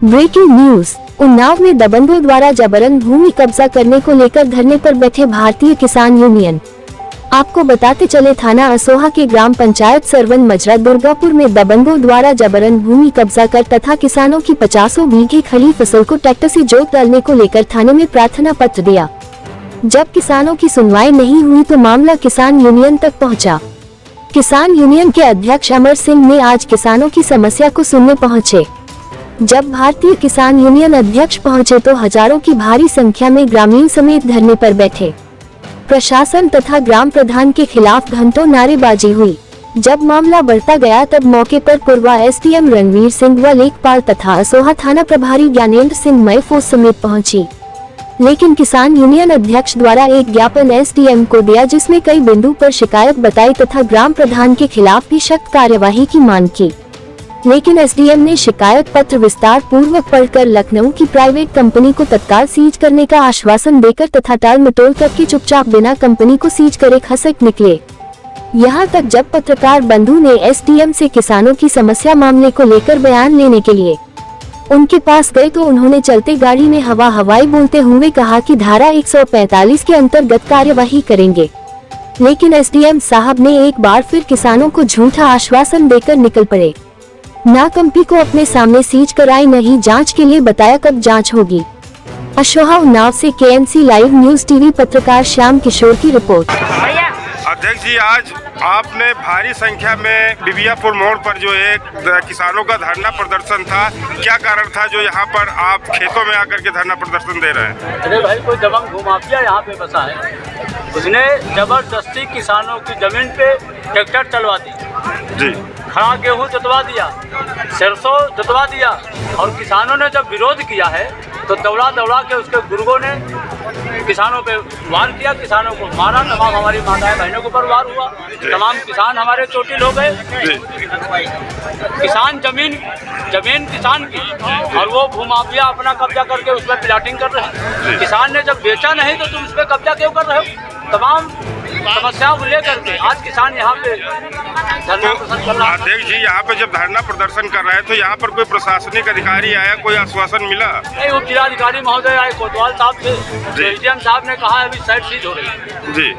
Breaking news. Unnao में दबंगों द्वारा जबरन भूमि कब्जा करने को लेकर धरने पर बैठे भारतीय किसान यूनियन। आपको बताते चले, थाना असोहा के ग्राम पंचायत सरवन मजरा दुर्गापुर में दबंगों द्वारा जबरन भूमि कब्जा कर तथा किसानों की 50 बीघे खली फसल को ट्रैक्टर से जोत डालने को लेकर थाने में प्रार्थना पत्र दिया। जब किसानों की सुनवाई नहीं हुई तो मामला किसान यूनियन तक पहुंचा। किसान यूनियन के अध्यक्ष अमर सिंह ने आज किसानों की समस्या को सुनने पहुंचे। जब भारतीय किसान यूनियन अध्यक्ष पहुंचे तो हजारों की भारी संख्या में ग्रामीण समेत धरने पर बैठे। प्रशासन तथा ग्राम प्रधान के खिलाफ घंटों नारेबाजी हुई। जब मामला बढ़ता गया तब मौके पर पूर्व एसडीएम रणवीर सिंह व लेखपाल तथा असोहा थाना प्रभारी ज्ञानेंद्र सिंह मैफोज समेत पहुंची। लेकिन किसान यूनियन अध्यक्ष द्वारा एक ज्ञापन एसडीएम को दिया जिसमें कई बिंदु पर शिकायत बताई तथा ग्राम प्रधान के खिलाफ भी सख्त कार्यवाही की मांग की। लेकिन एसडीएम ने शिकायत पत्र विस्तार पूर्वक पढ़कर लखनऊ की प्राइवेट कंपनी को तत्काल सीज करने का आश्वासन देकर तथा टाल मटोल करके चुपचाप बिना कंपनी को सीज करे खसक निकले। यहाँ तक जब पत्रकार बंधु ने एसडीएम से किसानों की समस्या मामले को लेकर बयान लेने के लिए उनके पास गए तो उन्होंने चलते गाड़ी में हवाई बोलते हुए कहा कि धारा 145 के अंतर्गत कार्यवाही करेंगे। लेकिन एसडीएम साहब ने एक बार फिर किसानों को झूठा आश्वासन देकर निकल पड़े। ना कंपनी को अपने सामने सीज कराई, नहीं जांच के लिए बताया कब जांच होगी। असोहा उन्नाव से केएमसी लाइव न्यूज टीवी पत्रकार श्याम किशोर की रिपोर्ट। अध्यक्ष जी, आज आपने भारी संख्या में बिबियापुर मोड़ पर जो एक किसानों का धरना प्रदर्शन था, क्या कारण था जो यहाँ पर आप खेतों में आकर के धरना प्रदर्शन दे रहे हैं? अरे भाई, कोई दबंग भूमाफिया यहाँ पे बसा है। उसने जबरदस्ती किसानों की जमीन पे ट्रैक्टर चलवा दी जी, खड़ा गेहूँ जुतवा दिया, सरसों जुतवा दिया। और किसानों ने जब विरोध किया है तो दौड़ा के उसके गुर्गों ने किसानों पे वार किया, किसानों को मारा। तमाम हमारी माताएं बहनों के ऊपर वार हुआ, तमाम किसान हमारे चोटिल हो गए। किसान जमीन किसान की, और वो भूमाफिया अपना कब्जा करके उस पर प्लाटिंग कर रहे हैं। किसान ने जब बेचा नहीं तो तुम उस पर कब्जा क्यों कर रहे हो? तमाम समस्याओं को लेकर के आज किसान यहाँ पे धरना प्रदर्शन कर रहा है। अध्यक्ष जी, यहाँ पे जब धरना प्रदर्शन कर रहे हैं तो यहाँ पर कोई प्रशासनिक अधिकारी आया, कोई आश्वासन मिला? नहीं, उप जिलाधिकारी महोदय आए कोतवाल साहब से। एसडीएम साहब ने कहा अभी साइट सीज हो रही है जी,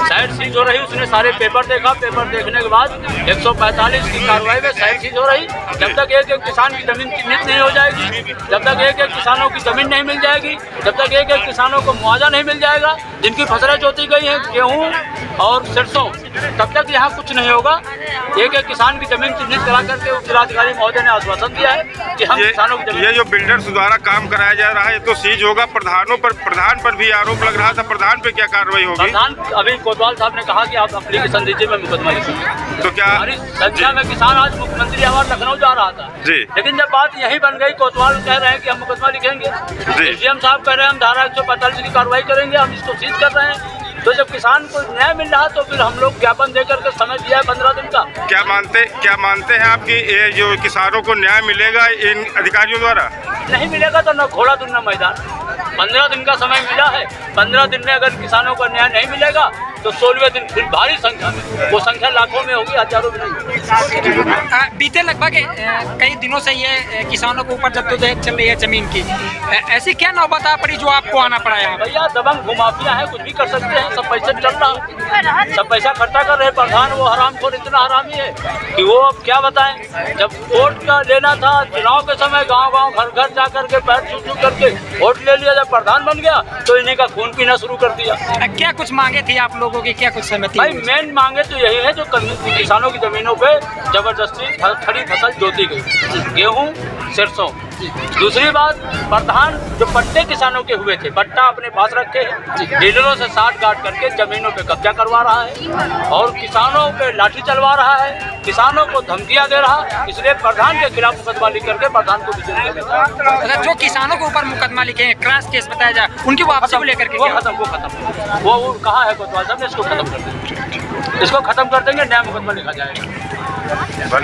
साइट सीज हो रही। उसने सारे पेपर देखा, पेपर देखने के बाद 145 की कार्रवाई में साइट सीज हो रही। जब तक एक किसान की जमीन चिन्हित नहीं हो जाएगी, जब तक एक किसानों की जमीन नहीं मिल जाएगी, जब तक एक किसानों को मुआवजा नहीं मिल जाएगा, जिनकी फसलें जोती गई हैं गेहूँ और सरसों, तब तक यहाँ कुछ नहीं होगा। एक किसान की जमीन चिन्हित करा करके उप जिलाधिकारी महोदय ने आश्वासन दिया है कि हम किसानों की जमीन। ये जो बिल्डर्स द्वारा काम कराया जा रहा है तो सीज होगा। प्रधान पर भी आरोप लग रहा था, प्रधान पे क्या कार्रवाई होगी? प्रधान अभी कोतवाल साहब ने कहा कि आप एप्लीकेशन दीजिए, मैं मुकदमा लिखूंगा। तो क्या हमारी संख्या में किसान आज मुख्यमंत्री आवास लखनऊ जा रहा था जी, लेकिन जब बात यही बन गई, कोतवाल कह रहे हैं कि हम मुकदमा लिखेंगे, एसडीएम साहब कह रहे हैं हम धारा 145 की कार्रवाई करेंगे, हम इसको सीज कर रहे हैं। तो जब किसान को न्याय मिल रहा तो फिर हम लोग ज्ञापन देकर के समय दिया है 15 दिन का। क्या मानते हैं आपकी ये जो किसानों को न्याय मिलेगा इन अधिकारियों द्वारा? नहीं मिलेगा तो न घोड़ा दूं न मैदान। 15 दिन का समय मिला है, 15 दिन में अगर किसानों को न्याय नहीं मिलेगा तो 16वें दिन फिर भारी संख्या में, वो संख्या लाखों में होगी, हजारों में नहीं। बीते लगभग कई दिनों से ये किसानों के ऊपर जद्दोजहद चल रही है जमीन की, ऐसी क्या नौबत आ पड़ी जो आपको आना पड़ा है? भैया, दबंग भूमाफिया है, कुछ भी कर सकते हैं। सब पैसे चल रहा है, सब पैसा इकट्ठा कर रहे। प्रधान वो हरामखोर इतना हरामी है कि वो अब क्या बताएं। जब वोट का लेना था चुनाव के समय, गांव घर जा करके पैर छू करके वोट ले लिया। जब प्रधान बन गया तो इन्हीं का खून पीना शुरू कर दिया। क्या कुछ मांगे थी आप लोगों की, क्या कुछ सहमति? भाई, मेन मांगे तो यही है जो किसानों की जमीनों पे जबरदस्ती खड़ी फसल जोती गई, गेहूँ सरसों। दूसरी बात, प्रधान जो पट्टे किसानों के हुए थे, पट्टा अपने पास रखे हैं, डीलरों से साठ गांठ करके जमीनों पे कब्जा करवा रहा है और किसानों पे लाठी चलवा रहा है, किसानों को धमकियां दे रहा है। इसलिए प्रधान के खिलाफ मुकदमा लिख करके प्रधान को भी जो किसानों के ऊपर मुकदमा लिखे हैं, क्रॉस केस बताया जाए, उनकी वापसी को लेकर के वो खत्म वो कहा है कोतवाल साहब ने, इसको खत्म कर देंगे, न्याय मुकदमा लिखा जाएगा।